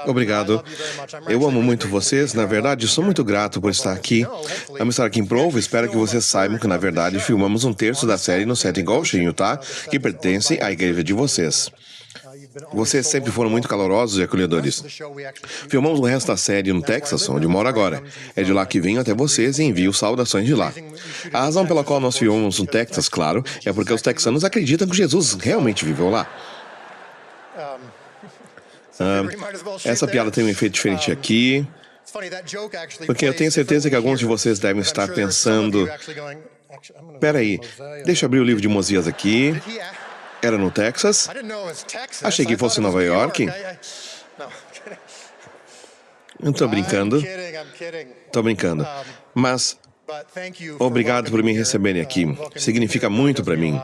Obrigado. Eu amo muito vocês. Na verdade, sou muito grato por estar aqui. Amo estar aqui em Provo. Espero que vocês saibam que, na verdade, filmamos um terço da série no set em Goshen, Utah, que pertence à igreja de vocês. Vocês sempre foram muito calorosos e acolhedores. Filmamos o resto da série no Texas, onde moro agora. É de lá que venho até vocês e envio saudações de lá. A razão pela qual nós filmamos no Texas, claro, é porque os texanos acreditam que Jesus realmente viveu lá. Essa piada tem um efeito diferente aqui, porque eu tenho certeza que alguns de vocês devem estar pensando: peraí, deixa eu abrir o livro de Mosias aqui. Era no Texas? Achei que fosse Nova York. Eu tô brincando. Tô brincando. Mas obrigado por me receberem aqui. Significa muito para mim.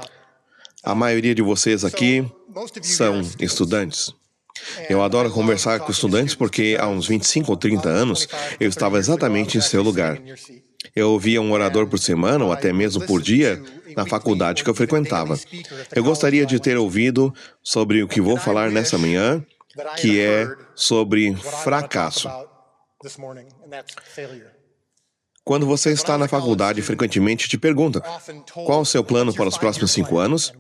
A maioria de vocês aqui são estudantes. Eu adoro conversar com estudantes porque há uns 25 ou 30 anos eu estava exatamente em seu lugar. Eu ouvia um orador por semana ou até mesmo por dia na faculdade que eu frequentava. Eu gostaria de ter ouvido sobre o que vou falar nessa manhã, que é sobre fracasso. Quando você está na faculdade, frequentemente te perguntam: qual o seu plano para os próximos 5 anos?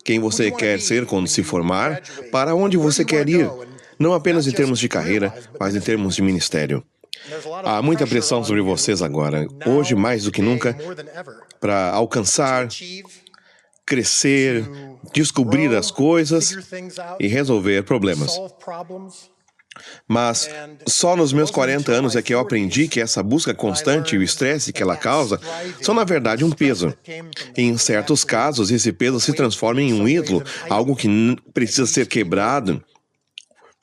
Quem você quer ser quando se formar? Para onde você quer ir? Não apenas em termos de carreira, mas em termos de ministério. Há muita pressão sobre vocês agora, hoje mais do que nunca, para alcançar, crescer, descobrir as coisas e resolver problemas. Mas só nos meus 40 anos é que eu aprendi que essa busca constante e o estresse que ela causa são, na verdade, um peso. Em certos casos, esse peso se transforma em um ídolo, algo que precisa ser quebrado.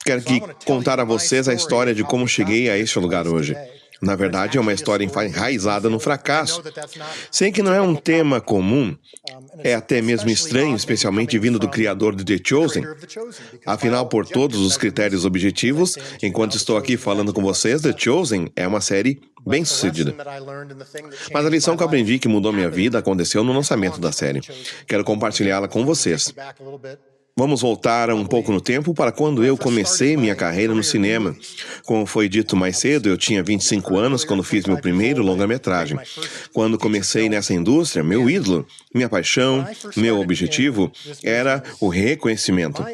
Quero contar a vocês a história de como cheguei a este lugar hoje. Na verdade, é uma história enraizada no fracasso. Sei que não é um tema comum, é até mesmo estranho, especialmente vindo do criador de The Chosen. Afinal, por todos os critérios objetivos, enquanto estou aqui falando com vocês, The Chosen é uma série bem-sucedida. Mas a lição que eu aprendi que mudou minha vida aconteceu no lançamento da série. Quero compartilhá-la com vocês. Vamos voltar um pouco no tempo para quando eu comecei minha carreira no cinema. Como foi dito mais cedo, eu tinha 25 anos quando fiz meu primeiro longa-metragem. Quando comecei nessa indústria, meu ídolo, minha paixão, meu objetivo era o reconhecimento.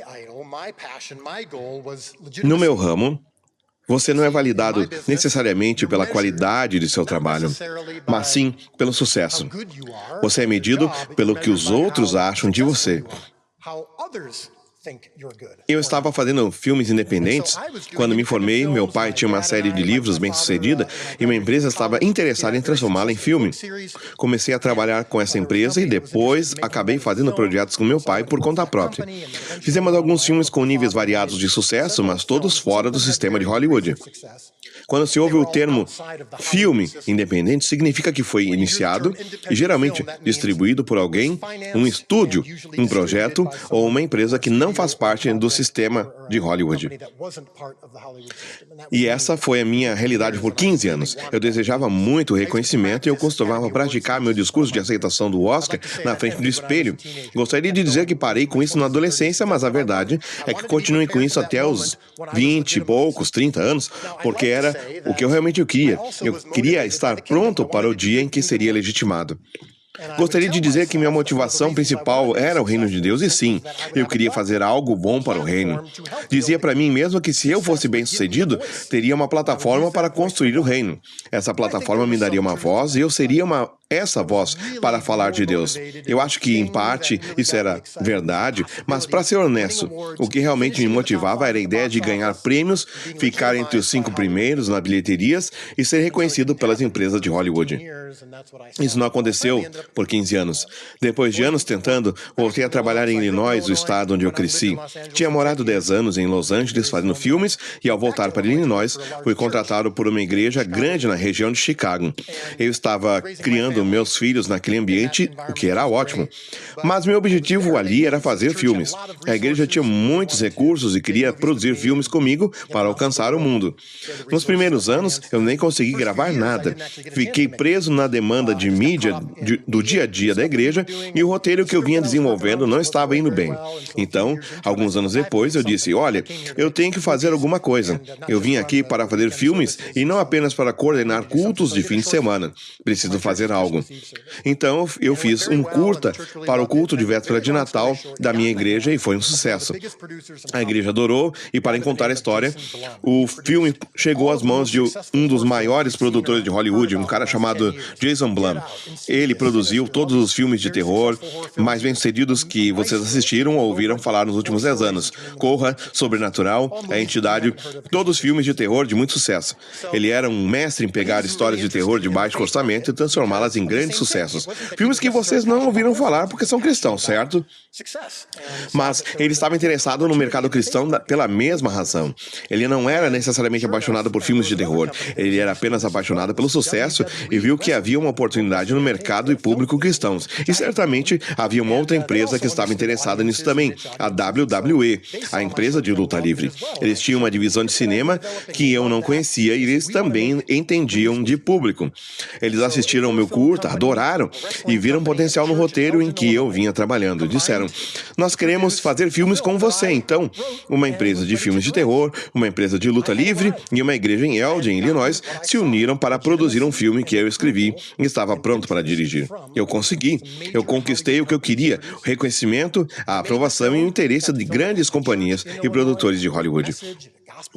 No meu ramo, você não é validado necessariamente pela qualidade de seu trabalho, mas sim pelo sucesso. Você é medido pelo que os outros acham de você. Eu estava fazendo filmes independentes. Quando me formei, meu pai tinha uma série de livros bem-sucedida e uma empresa estava interessada em transformá-la em filme. Comecei a trabalhar com essa empresa e depois acabei fazendo projetos com meu pai por conta própria. Fizemos alguns filmes com níveis variados de sucesso, mas todos fora do sistema de Hollywood. Quando se ouve o termo filme independente, significa que foi iniciado e geralmente distribuído por alguém, um estúdio, um projeto ou uma empresa que não faz parte do sistema de Hollywood. E essa foi a minha realidade por 15 anos. Eu desejava muito reconhecimento e eu costumava praticar meu discurso de aceitação do Oscar na frente do espelho. Gostaria de dizer que parei com isso na adolescência, mas a verdade é que continuei com isso até os 20 e poucos, 30 anos, porque era o que eu realmente queria. Eu queria estar pronto para o dia em que seria legitimado. Gostaria de dizer que minha motivação principal era o reino de Deus, e sim, eu queria fazer algo bom para o reino. Dizia para mim mesmo que se eu fosse bem-sucedido, teria uma plataforma para construir o reino. Essa plataforma me daria uma voz e eu seria essa voz para falar de Deus. Eu acho que, em parte, isso era verdade, mas, para ser honesto, o que realmente me motivava era a ideia de ganhar prêmios, ficar entre os 5 primeiros nas bilheterias e ser reconhecido pelas empresas de Hollywood. Isso não aconteceu por 15 anos. Depois de anos tentando, voltei a trabalhar em Illinois, o estado onde eu cresci. Tinha morado 10 anos em Los Angeles fazendo filmes e, ao voltar para Illinois, fui contratado por uma igreja grande na região de Chicago. Eu estava criando criando meus filhos naquele ambiente, o que era ótimo. Mas meu objetivo ali era fazer filmes. A igreja tinha muitos recursos e queria produzir filmes comigo para alcançar o mundo. Nos primeiros anos, eu nem consegui gravar nada. Fiquei preso na demanda de mídia do dia a dia da igreja e o roteiro que eu vinha desenvolvendo não estava indo bem. Então, alguns anos depois, eu disse, olha, eu tenho que fazer alguma coisa. Eu vim aqui para fazer filmes e não apenas para coordenar cultos de fim de semana. Preciso fazer algo. Então, eu fiz um curta para o culto de véspera de Natal da minha igreja e foi um sucesso. A igreja adorou e, para contar a história, o filme chegou às mãos de um dos maiores produtores de Hollywood, um cara chamado Jason Blum. Ele produziu todos os filmes de terror mais bem-sucedidos que vocês assistiram ou ouviram falar nos últimos 10 anos. Corra, Sobrenatural, A Entidade, todos os filmes de terror de muito sucesso. Ele era um mestre em pegar histórias de terror de baixo orçamento e transformá-las em grandes sucessos. Filmes que vocês não ouviram falar porque são cristãos, certo? Mas ele estava interessado no mercado cristão pela mesma razão. Ele não era necessariamente apaixonado por filmes de terror. Ele era apenas apaixonado pelo sucesso e viu que havia uma oportunidade no mercado e público cristãos. E certamente havia uma outra empresa que estava interessada nisso também, a WWE, a empresa de luta livre. Eles tinham uma divisão de cinema que eu não conhecia e eles também entendiam de público. Eles assistiram ao meu curta, adoraram e viram potencial no roteiro em que eu vinha trabalhando. Disseram, nós queremos fazer filmes com você. Então, uma empresa de filmes de terror, uma empresa de luta livre e uma igreja em Elgin, Illinois, se uniram para produzir um filme que eu escrevi e estava pronto para dirigir. Eu consegui. Eu conquistei o que eu queria, o reconhecimento, a aprovação e o interesse de grandes companhias e produtores de Hollywood.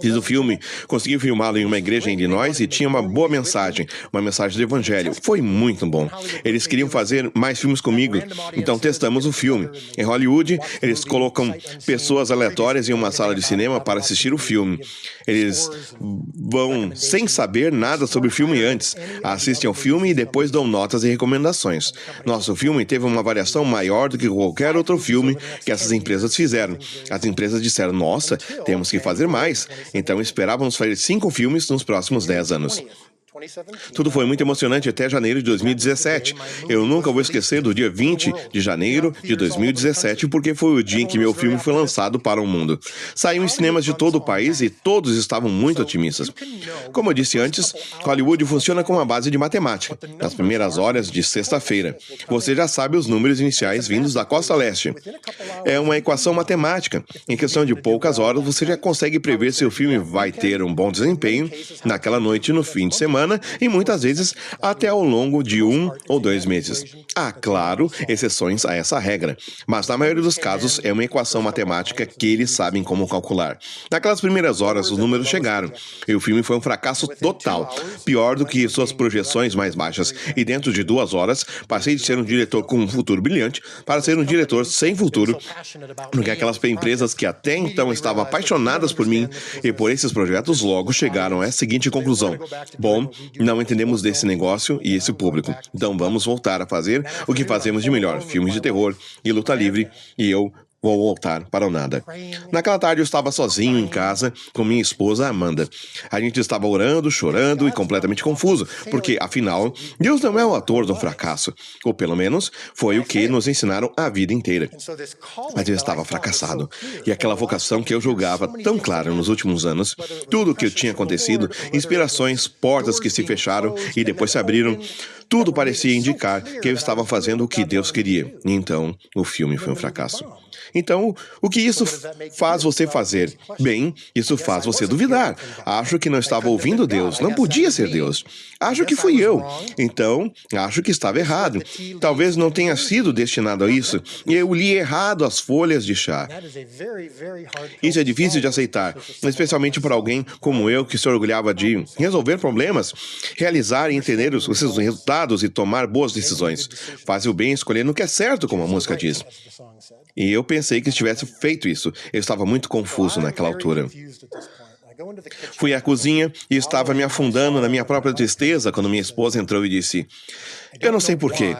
Fiz o filme, consegui filmá-lo em uma igreja em Illinois e tinha uma boa mensagem, uma mensagem do evangelho. Foi muito bom. Eles queriam fazer mais filmes comigo, então testamos o filme. Em Hollywood, eles colocam pessoas aleatórias em uma sala de cinema para assistir o filme. Eles vão sem saber nada sobre o filme antes, assistem ao filme e depois dão notas e recomendações. Nosso filme teve uma variação maior do que qualquer outro filme que essas empresas fizeram. As empresas disseram, nossa, temos que fazer mais. Então esperávamos fazer 5 filmes nos próximos 10 anos. Tudo foi muito emocionante até janeiro de 2017. Eu nunca vou esquecer do dia 20 de janeiro de 2017, porque foi o dia em que meu filme foi lançado para o mundo. Saiu em cinemas de todo o país e todos estavam muito otimistas. Como eu disse antes, Hollywood funciona com uma base de matemática. Nas primeiras horas de sexta-feira, você já sabe os números iniciais vindos da costa leste. É uma equação matemática. Em questão de poucas horas, você já consegue prever se o filme vai ter um bom desempenho naquela noite no fim de semana e muitas vezes até ao longo de 1 ou 2 meses. Há, claro, exceções a essa regra, mas na maioria dos casos é uma equação matemática que eles sabem como calcular. Naquelas primeiras horas, os números chegaram e o filme foi um fracasso total, pior do que suas projeções mais baixas, e dentro de 2 horas, passei de ser um diretor com um futuro brilhante para ser um diretor sem futuro, porque aquelas empresas que até então estavam apaixonadas por mim e por esses projetos logo chegaram à seguinte conclusão: bom, não entendemos desse negócio e esse público. Então vamos voltar a fazer o que fazemos de melhor, filmes de terror e luta livre, e eu vou voltar para o nada. Naquela tarde eu estava sozinho em casa com minha esposa Amanda. A gente estava orando, chorando e completamente confuso, porque, afinal, Deus não é o autor do fracasso. Ou pelo menos, foi o que nos ensinaram a vida inteira. Mas eu estava fracassado. E aquela vocação que eu julgava tão clara nos últimos anos, tudo o que tinha acontecido, inspirações, portas que se fecharam e depois se abriram, tudo parecia indicar que eu estava fazendo o que Deus queria. E então, o filme foi um fracasso. Então, o que isso faz você fazer? Bem, isso faz você duvidar. Acho que não estava ouvindo Deus, não podia ser Deus. Acho que fui eu. Então, acho que estava errado. Talvez não tenha sido destinado a isso. E eu li errado as folhas de chá. Isso é difícil de aceitar, especialmente para alguém como eu que se orgulhava de resolver problemas, realizar e entender os seus resultados e tomar boas decisões. Faz o bem escolhendo o que é certo, como a música diz. E eu pensei que estivesse feito isso. Eu estava muito confuso naquela altura. Fui à cozinha e estava me afundando na minha própria tristeza quando minha esposa entrou e disse: eu não sei porquê,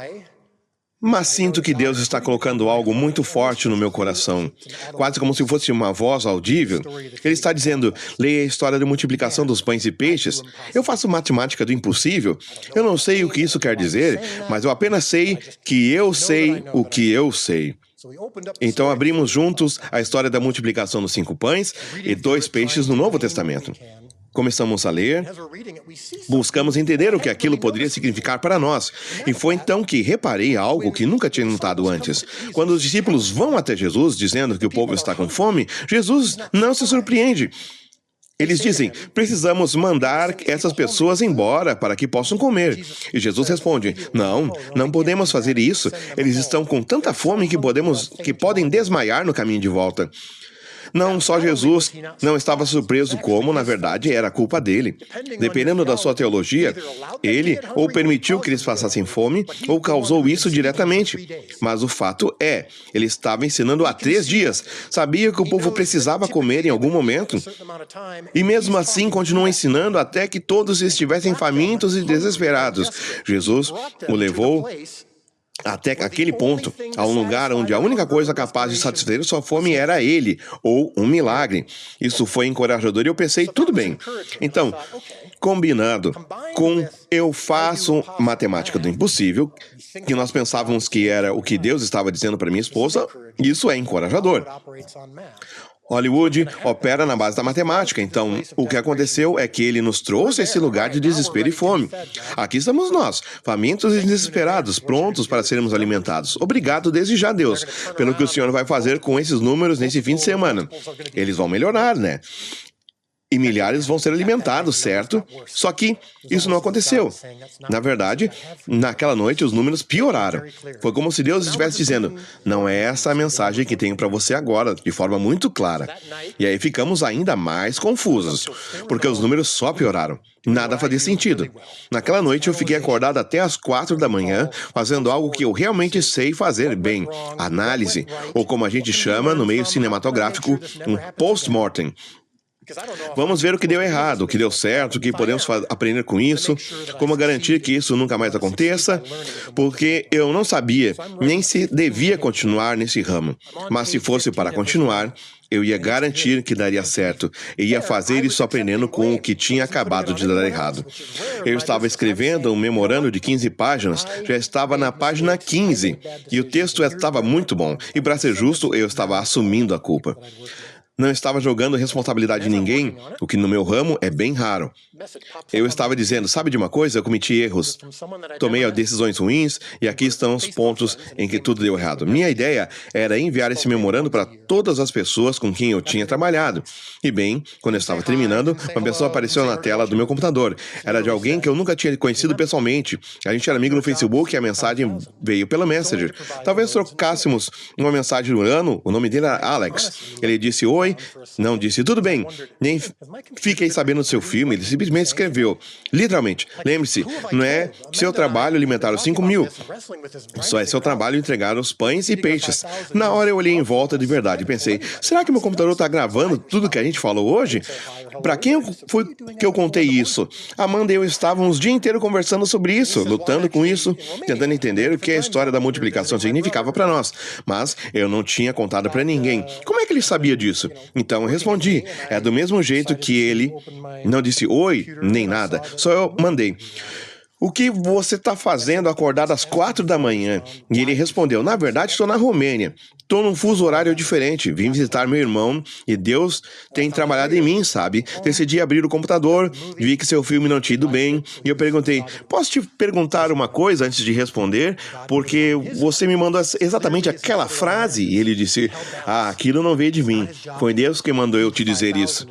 Mas sinto que Deus está colocando algo muito forte no meu coração, quase como se fosse uma voz audível. Ele está dizendo, leia a história da multiplicação dos pães e peixes. Eu faço matemática do impossível. Eu não sei o que isso quer dizer, mas eu apenas sei que eu sei o que eu sei. Então abrimos juntos a história da multiplicação dos 5 pães e 2 peixes no Novo Testamento. Começamos a ler, buscamos entender o que aquilo poderia significar para nós. E foi então que reparei algo que nunca tinha notado antes. Quando os discípulos vão até Jesus dizendo que o povo está com fome, Jesus não se surpreende. Eles dizem, precisamos mandar essas pessoas embora para que possam comer. E Jesus responde, não podemos fazer isso. Eles estão com tanta fome que podem desmaiar no caminho de volta. Não só Jesus não estava surpreso como, na verdade, era culpa dele. Dependendo da sua teologia, ele ou permitiu que eles passassem fome ou causou isso diretamente. Mas o fato é, ele estava ensinando há 3 dias. Sabia que o povo precisava comer em algum momento. E mesmo assim continuou ensinando até que todos estivessem famintos e desesperados. Jesus o levou até aquele ponto, a um lugar onde a única coisa capaz de satisfazer sua fome era ele, ou um milagre. Isso foi encorajador e eu pensei, tudo bem. Então, combinado com eu faço matemática do impossível, que nós pensávamos que era o que Deus estava dizendo para minha esposa, isso é encorajador. Hollywood opera na base da matemática, então o que aconteceu é que ele nos trouxe a esse lugar de desespero e fome. Aqui estamos nós, famintos e desesperados, prontos para sermos alimentados. Obrigado desde já, Deus, pelo que o Senhor vai fazer com esses números nesse fim de semana. Eles vão melhorar, né? E milhares vão ser alimentados, certo? Só que isso não aconteceu. Na verdade, naquela noite os números pioraram. Foi como se Deus estivesse dizendo, não é essa a mensagem que tenho para você agora, de forma muito clara. E aí ficamos ainda mais confusos, porque os números só pioraram. Nada fazia sentido. Naquela noite eu fiquei acordado até às 4 da manhã, fazendo algo que eu realmente sei fazer bem, análise, ou como a gente chama no meio cinematográfico, um post-mortem. Vamos ver o que deu errado, o que deu certo, o que podemos aprender com isso, como garantir que isso nunca mais aconteça, porque eu não sabia nem se devia continuar nesse ramo. Mas se fosse para continuar, eu ia garantir que daria certo e ia fazer isso aprendendo com o que tinha acabado de dar errado. Eu estava escrevendo um memorando de 15 páginas, já estava na página 15 e o texto estava muito bom. E para ser justo, eu estava assumindo a culpa. Não estava jogando responsabilidade em ninguém, o que no meu ramo é bem raro. Eu estava dizendo, sabe de uma coisa? Eu cometi erros. Tomei decisões ruins e aqui estão os pontos em que tudo deu errado. Minha ideia era enviar esse memorando para todas as pessoas com quem eu tinha trabalhado. E bem, quando eu estava terminando, uma pessoa apareceu na tela do meu computador. Era de alguém que eu nunca tinha conhecido pessoalmente. A gente era amigo no Facebook e a mensagem veio pela Messenger. Talvez trocássemos uma mensagem do ano, o nome dele era Alex. Ele disse oi, não disse tudo bem, nem fiquei sabendo do seu filme, ele simplesmente escreveu, literalmente, lembre-se, não é seu trabalho alimentar os 5.000, só é seu trabalho entregar os pães e peixes. Na hora eu olhei em volta de verdade e pensei, será que meu computador está gravando tudo que a gente falou hoje? Para quem foi que eu contei isso? Amanda e eu estávamos o dia inteiro conversando sobre isso, lutando com isso, tentando entender o que a história da multiplicação significava para nós, mas eu não tinha contado para ninguém. Como é que ele sabia disso? Então eu respondi, é do mesmo jeito que ele não disse oi, nem nada, só eu mandei. O que você está fazendo acordado às 4 da manhã? E ele respondeu, na verdade estou na Romênia. Estou num fuso horário diferente. Vim visitar meu irmão e Deus tem trabalhado em mim, sabe? Decidi abrir o computador, vi que seu filme não tinha ido bem. E eu perguntei, posso te perguntar uma coisa antes de responder? Porque você me mandou exatamente aquela frase. E ele disse, aquilo não veio de mim. Foi Deus que mandou eu te dizer isso.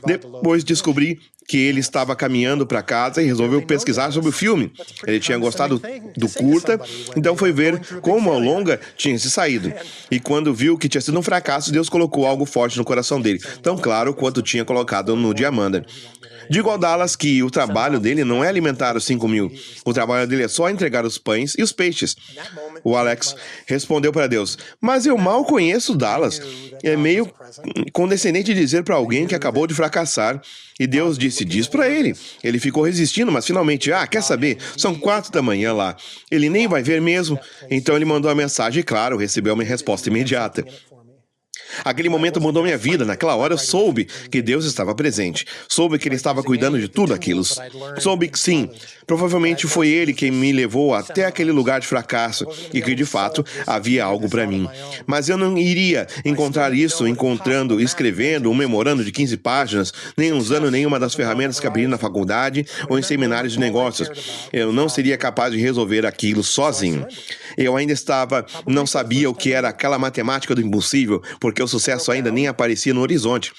Depois descobri que ele estava caminhando para casa e resolveu pesquisar sobre o filme. Ele tinha gostado do curta, então foi ver como a longa tinha se saído. E quando viu que tinha sido um fracasso, Deus colocou algo forte no coração dele, tão claro quanto tinha colocado no de Amanda. Digo ao Dallas que o trabalho dele não é alimentar os 5.000. O trabalho dele é só entregar os pães e os peixes. O Alex respondeu para Deus, mas eu mal conheço Dallas. É meio condescendente dizer para alguém que acabou de fracassar. E Deus disse, diz para ele. Ele ficou resistindo, mas finalmente, quer saber? saber? São 4 da manhã lá. Ele nem vai ver mesmo? Então ele mandou a mensagem e, claro, recebeu uma resposta imediata. Aquele momento mudou minha vida. Naquela hora eu soube que Deus estava presente. Soube que Ele estava cuidando de tudo aquilo. Soube que sim, provavelmente foi Ele quem me levou até aquele lugar de fracasso e que de fato havia algo para mim. Mas eu não iria encontrar isso escrevendo um memorando de 15 páginas, nem usando nenhuma das ferramentas que aprendi na faculdade ou em seminários de negócios. Eu não seria capaz de resolver aquilo sozinho. Eu ainda não sabia o que era aquela matemática do impossível, porque o sucesso ainda nem aparecia no horizonte.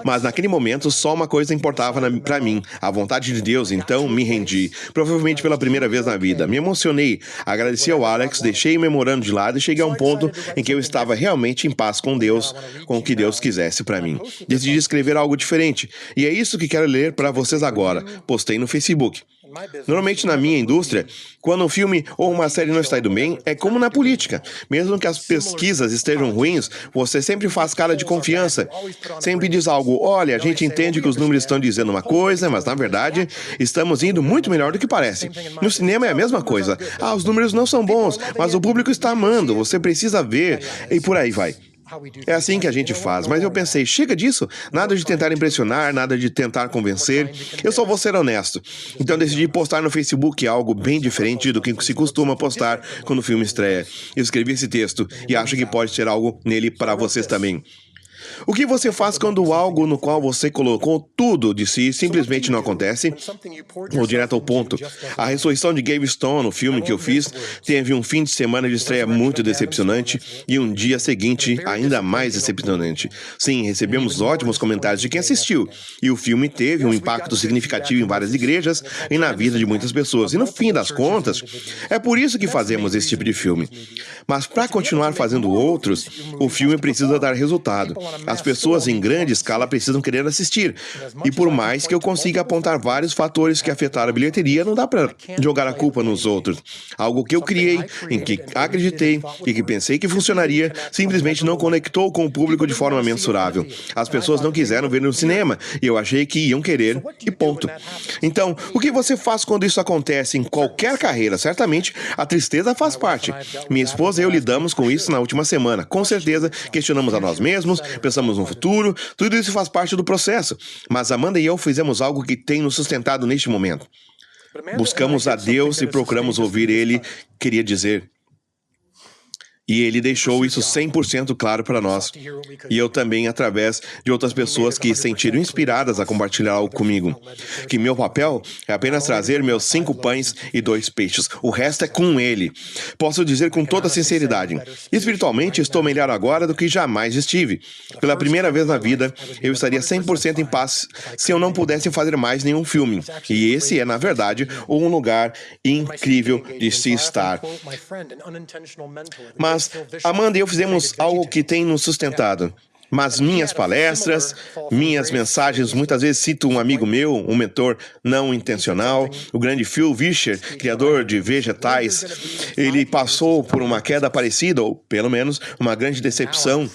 Mas naquele momento só uma coisa importava para mim, a vontade de Deus, então me rendi. Provavelmente pela primeira vez na vida. Me emocionei, agradeci ao Alex, deixei o memorando de lado e cheguei a um ponto em que eu estava realmente em paz com Deus, com o que Deus quisesse para mim. Decidi escrever algo diferente, e é isso que quero ler para vocês agora. Postei no Facebook. Normalmente na minha indústria, quando um filme ou uma série não está indo bem, é como na política. Mesmo que as pesquisas estejam ruins, você sempre faz cara de confiança. Sempre diz algo, olha, a gente entende que os números estão dizendo uma coisa, mas na verdade, estamos indo muito melhor do que parece. No cinema é a mesma coisa. Os números não são bons, mas o público está amando, você precisa ver, e por aí vai. É assim que a gente faz, mas eu pensei, chega disso, nada de tentar impressionar, nada de tentar convencer, eu só vou ser honesto. Então decidi postar no Facebook algo bem diferente do que se costuma postar quando o filme estreia. Eu escrevi esse texto e acho que pode ter algo nele para vocês também. O que você faz quando algo no qual você colocou tudo de si simplesmente não acontece? Ou direto ao ponto. A ressurreição de Gavestone, o filme que eu fiz, teve um fim de semana de estreia muito decepcionante e um dia seguinte ainda mais decepcionante. Sim, recebemos ótimos comentários de quem assistiu, e o filme teve um impacto significativo em várias igrejas e na vida de muitas pessoas. E no fim das contas, é por isso que fazemos esse tipo de filme. Mas para continuar fazendo outros, o filme precisa dar resultado. As pessoas em grande escala precisam querer assistir. E por mais que eu consiga apontar vários fatores que afetaram a bilheteria, não dá para jogar a culpa nos outros. Algo que eu criei, em que acreditei e que pensei que funcionaria, simplesmente não conectou com o público de forma mensurável. As pessoas não quiseram ver no cinema e eu achei que iam querer e ponto. Então, o que você faz quando isso acontece em qualquer carreira? Certamente, a tristeza faz parte. Minha esposa e eu lidamos com isso na última semana. Com certeza, questionamos a nós mesmos, pensamos no futuro, tudo isso faz parte do processo. Mas Amanda e eu fizemos algo que tem nos sustentado neste momento. Buscamos a Deus e procuramos ouvir Ele, queria dizer. E Ele deixou isso 100% claro para nós. E eu também, através de outras pessoas que se sentiram inspiradas a compartilhar algo comigo. Que meu papel é apenas trazer meus 5 pães e 2 peixes. O resto é com Ele. Posso dizer com toda sinceridade, espiritualmente estou melhor agora do que jamais estive. Pela primeira vez na vida, eu estaria 100% em paz se eu não pudesse fazer mais nenhum filme. E esse é, na verdade, um lugar incrível de se estar. Mas Amanda e eu fizemos algo que tem nos sustentado. Mas minhas palestras, minhas mensagens, muitas vezes cito um amigo meu, um mentor não intencional, o grande Phil Vischer, criador de vegetais. Ele passou por uma queda parecida, ou pelo menos uma grande decepção,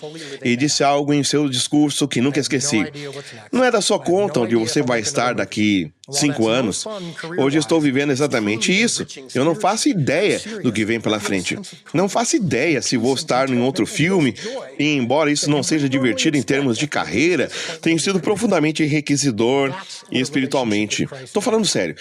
e disse algo em seu discurso que nunca esqueci. Não é da sua conta onde você vai estar daqui 5 anos. Hoje estou vivendo exatamente isso. Eu não faço ideia do que vem pela frente. Não faço ideia se vou estar em outro filme, e embora isso não seja divertido em termos de carreira, tem sido profundamente enriquecedor espiritualmente. Estou falando sério.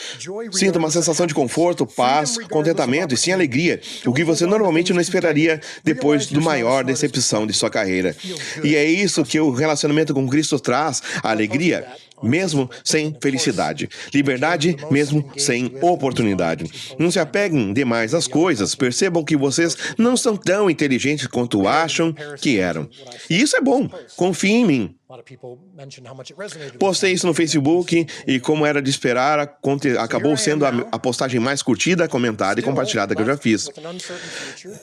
Sinto uma sensação de conforto, paz, contentamento e sim alegria, o que você normalmente não esperaria depois do maior decepção de sua carreira. E é isso que o relacionamento com Cristo traz, a alegria, mesmo sem felicidade. Liberdade, mesmo sem oportunidade. Não se apeguem demais às coisas. Percebam que vocês não são tão inteligentes quanto acham que eram. E isso é bom. Confiem em mim. Postei isso no Facebook e, como era de esperar, acabou sendo a postagem mais curtida, comentada e compartilhada que eu já fiz.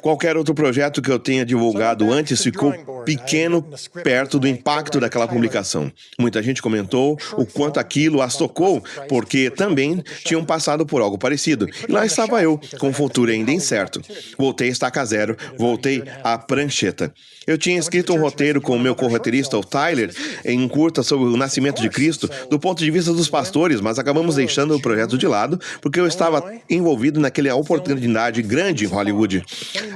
Qualquer outro projeto que eu tenha divulgado antes ficou pequeno perto do impacto daquela publicação. Muita gente comentou o quanto aquilo as tocou, porque também tinham passado por algo parecido. E lá estava eu, com o futuro ainda incerto. Voltei a estaca zero, voltei à prancheta. Eu tinha escrito um roteiro com o meu corroteirista, o Tyler, em um curta sobre o nascimento de Cristo do ponto de vista dos pastores, mas acabamos deixando o projeto de lado porque eu estava envolvido naquela oportunidade grande em Hollywood.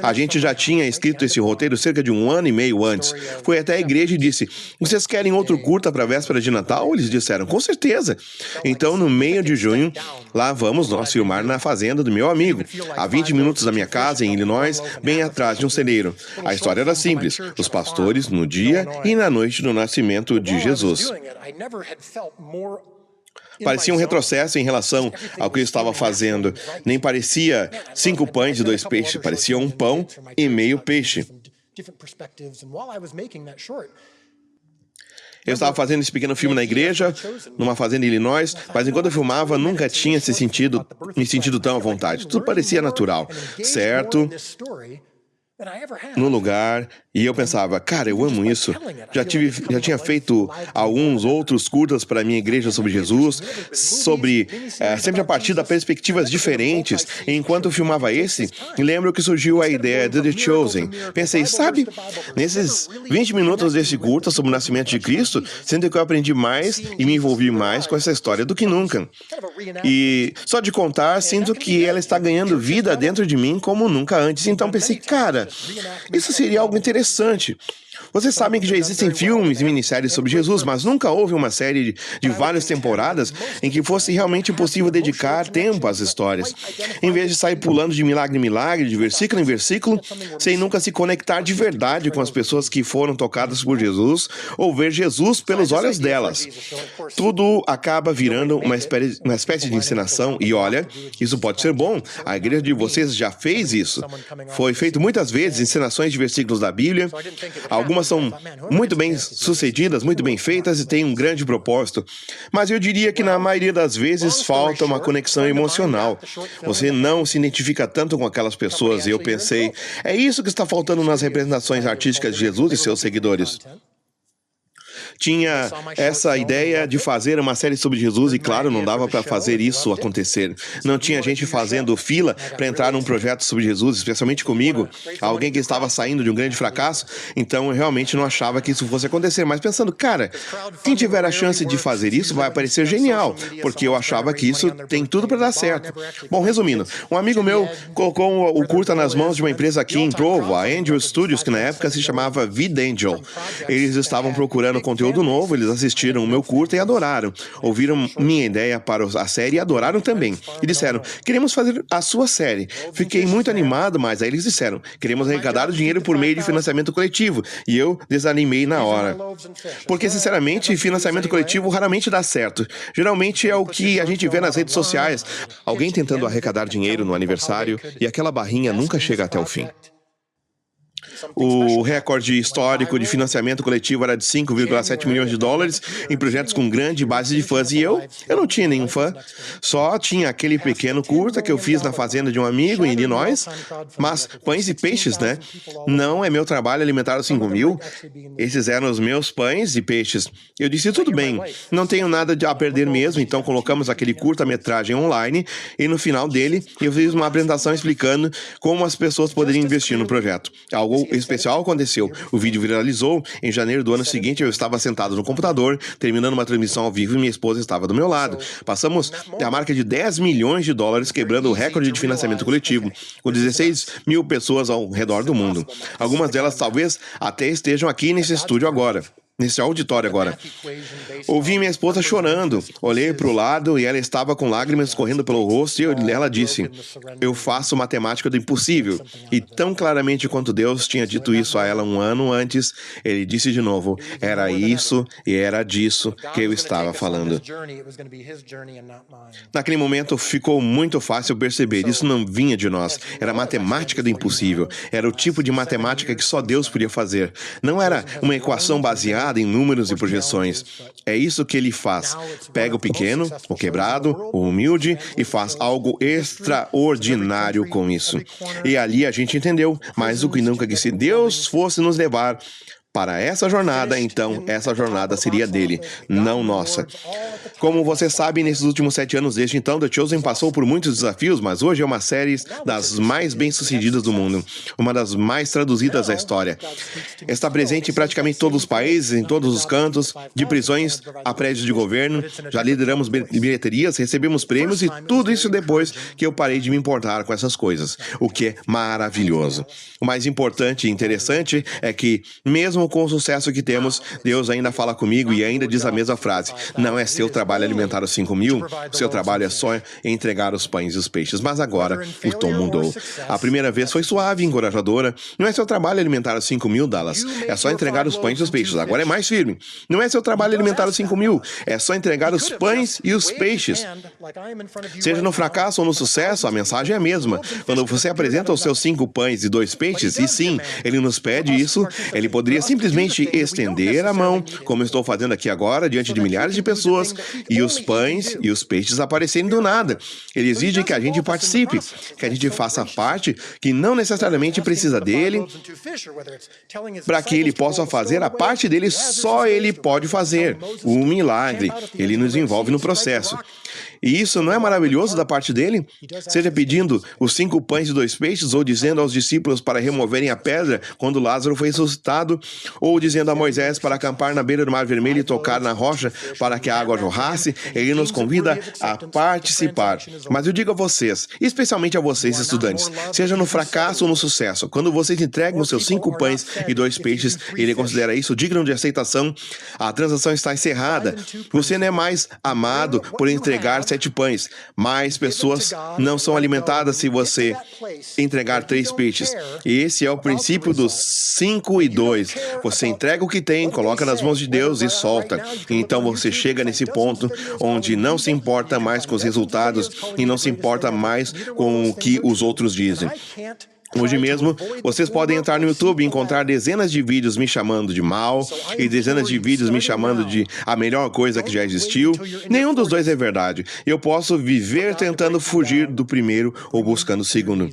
A gente já tinha escrito esse roteiro cerca de 1 ano e meio antes. Fui até a igreja e disse: vocês querem outro curta para a véspera de Natal? Eles disseram: com certeza. Então, no meio de junho, lá vamos nós filmar na fazenda do meu amigo, a 20 minutos da minha casa, em Illinois, bem atrás de um celeiro. A história era simples: os pastores no dia e na noite do nascimento de Jesus. Parecia um retrocesso em relação ao que eu estava fazendo. Nem parecia 5 pães e 2 peixes, parecia um pão e meio peixe. Eu estava fazendo esse pequeno filme na igreja, numa fazenda em Illinois, mas enquanto eu filmava, nunca tinha me sentido tão à vontade. Tudo parecia natural, certo, no lugar, e eu pensava: cara, eu amo isso. Já tinha feito alguns outros curtas para a minha igreja sobre Jesus, sempre a partir de perspectivas diferentes. E enquanto eu filmava esse, lembro que surgiu a ideia de The Chosen. Pensei, sabe, nesses 20 minutos desse curta sobre o nascimento de Cristo, sinto que eu aprendi mais e me envolvi mais com essa história do que nunca. E só de contar, sinto que ela está ganhando vida dentro de mim como nunca antes. Então pensei, cara, isso seria algo interessante. Vocês sabem que já existem filmes e minisséries sobre Jesus, mas nunca houve uma série de várias temporadas em que fosse realmente possível dedicar tempo às histórias. Em vez de sair pulando de milagre em milagre, de versículo em versículo, sem nunca se conectar de verdade com as pessoas que foram tocadas por Jesus, ou ver Jesus pelos olhos delas. Tudo acaba virando uma espécie de encenação, e olha, isso pode ser bom. A igreja de vocês já fez isso. Foi feito muitas vezes encenações de versículos da Bíblia. Algumas são muito bem sucedidas, muito bem feitas e têm um grande propósito. Mas eu diria que na maioria das vezes falta uma conexão emocional. Você não se identifica tanto com aquelas pessoas, e eu pensei, é isso que está faltando nas representações artísticas de Jesus e seus seguidores. Tinha essa ideia de fazer uma série sobre Jesus e, claro, não dava para fazer isso acontecer. Não tinha gente fazendo fila para entrar num projeto sobre Jesus, especialmente comigo, alguém que estava saindo de um grande fracasso. Então, eu realmente não achava que isso fosse acontecer. Mas pensando, cara, quem tiver a chance de fazer isso vai parecer genial, porque eu achava que isso tem tudo para dar certo. Bom, resumindo, um amigo meu colocou o curta nas mãos de uma empresa aqui em Provo, a Angel Studios, que na época se chamava VidAngel. Eles estavam procurando conteúdo novo, eles assistiram o meu curta e adoraram. Ouviram minha ideia para a série e adoraram também. E disseram: queremos fazer a sua série. Fiquei muito animado, mas aí eles disseram: queremos arrecadar o dinheiro por meio de financiamento coletivo. E eu desanimei na hora. Porque, sinceramente, financiamento coletivo raramente dá certo. Geralmente é o que a gente vê nas redes sociais. Alguém tentando arrecadar dinheiro no aniversário e aquela barrinha nunca chega até o fim. O recorde histórico de financiamento coletivo era de 5,7 milhões de dólares em projetos com grande base de fãs. E eu não tinha nenhum fã. Só tinha aquele pequeno curta que eu fiz na fazenda de um amigo em Illinois. Mas pães e peixes, né? Não é meu trabalho alimentar os 5 mil. Esses eram os meus pães e peixes. Eu disse: tudo bem, não tenho nada a perder mesmo. Então colocamos aquele curta-metragem online e no final dele eu fiz uma apresentação explicando como as pessoas poderiam investir no projeto. Algo especial aconteceu. O vídeo viralizou. Em janeiro do ano seguinte, eu estava sentado no computador, terminando uma transmissão ao vivo, e minha esposa estava do meu lado. Passamos a marca de 10 milhões de dólares, quebrando o recorde de financiamento coletivo, com 16 mil pessoas ao redor do mundo. Algumas delas talvez até estejam aqui nesse estúdio agora. Nesse auditório agora. Ouvi minha esposa chorando. Olhei para o lado e ela estava com lágrimas correndo pelo rosto, e ela disse: eu faço matemática do impossível. E tão claramente quanto Deus tinha dito isso a ela um ano antes, ele disse de novo: era isso e era disso que eu estava falando. Naquele momento ficou muito fácil perceber, isso não vinha de nós. Era matemática do impossível. Era o tipo de matemática que só Deus podia fazer. Não era uma equação baseada em números e projeções. É isso que ele faz. Pega o pequeno, o quebrado, o humilde e faz algo extraordinário com isso. E ali a gente entendeu, mais do que nunca, que se Deus fosse nos levar para essa jornada, então essa jornada seria dele, não nossa. Como você sabe, nesses últimos 7 anos desde então, The Chosen passou por muitos desafios, mas hoje é uma série das mais bem-sucedidas do mundo, uma das mais traduzidas da história. Está presente em praticamente todos os países, em todos os cantos, de prisões a prédios de governo, já lideramos bilheterias, recebemos prêmios e tudo isso depois que eu parei de me importar com essas coisas, o que é maravilhoso. O mais importante e interessante é que, mesmo com o sucesso que temos, Deus ainda fala comigo e ainda diz a mesma frase: não é seu trabalho alimentar os 5.000, seu trabalho é só entregar os pães e os peixes. Mas agora o tom mudou. A primeira vez foi suave e encorajadora. Não é seu trabalho alimentar os 5.000, Dallas, é só entregar os pães e os peixes. Agora é mais firme. Não é seu trabalho alimentar os 5.000, é só entregar os pães e os peixes. Seja no fracasso ou no sucesso, a mensagem é a mesma. Quando você apresenta os seus 5 pães e 2 peixes, e sim, ele nos pede isso, ele poderia simplesmente estender a mão, como estou fazendo aqui agora, diante de milhares de pessoas, e os pães e os peixes aparecerem do nada. Ele exige que a gente participe, que a gente faça parte, que não necessariamente precisa dele, para que ele possa fazer a parte dele, só ele pode fazer. O milagre, ele nos envolve no processo. E isso não é maravilhoso da parte dele? Seja pedindo os 5 pães e 2 peixes, ou dizendo aos discípulos para removerem a pedra quando Lázaro foi ressuscitado, ou dizendo a Moisés para acampar na beira do Mar Vermelho e tocar na rocha para que a água jorrasse. Ele nos convida a participar. Mas eu digo a vocês, especialmente a vocês, estudantes, seja no fracasso ou no sucesso, quando vocês entregam os seus 5 pães e 2 peixes, ele considera isso digno de aceitação. A transação está encerrada. Você não é mais amado por entregar 7 pães. Mais pessoas não são alimentadas se você entregar 3 peixes. Esse é o princípio dos 5 e 2. Você entrega o que tem, coloca nas mãos de Deus e solta. Então você chega nesse ponto onde não se importa mais com os resultados e não se importa mais com o que os outros dizem. Hoje mesmo, vocês podem entrar no YouTube e encontrar dezenas de vídeos me chamando de mal e dezenas de vídeos me chamando de a melhor coisa que já existiu. Nenhum dos dois é verdade. Eu posso viver tentando fugir do primeiro ou buscando o segundo.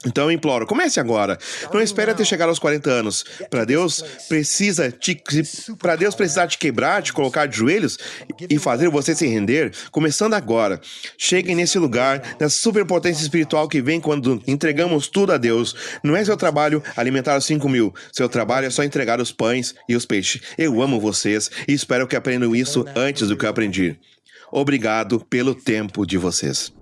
Então eu imploro, comece agora. Não espere até chegar aos 40 anos. Para Deus precisar te quebrar, te colocar de joelhos e fazer você se render, começando agora. Cheguem nesse lugar, nessa superpotência espiritual que vem quando entregamos tudo a Deus. Não é seu trabalho alimentar os 5.000. Seu trabalho é só entregar os pães e os peixes. Eu amo vocês e espero que aprendam isso antes do que eu aprendi. Obrigado pelo tempo de vocês.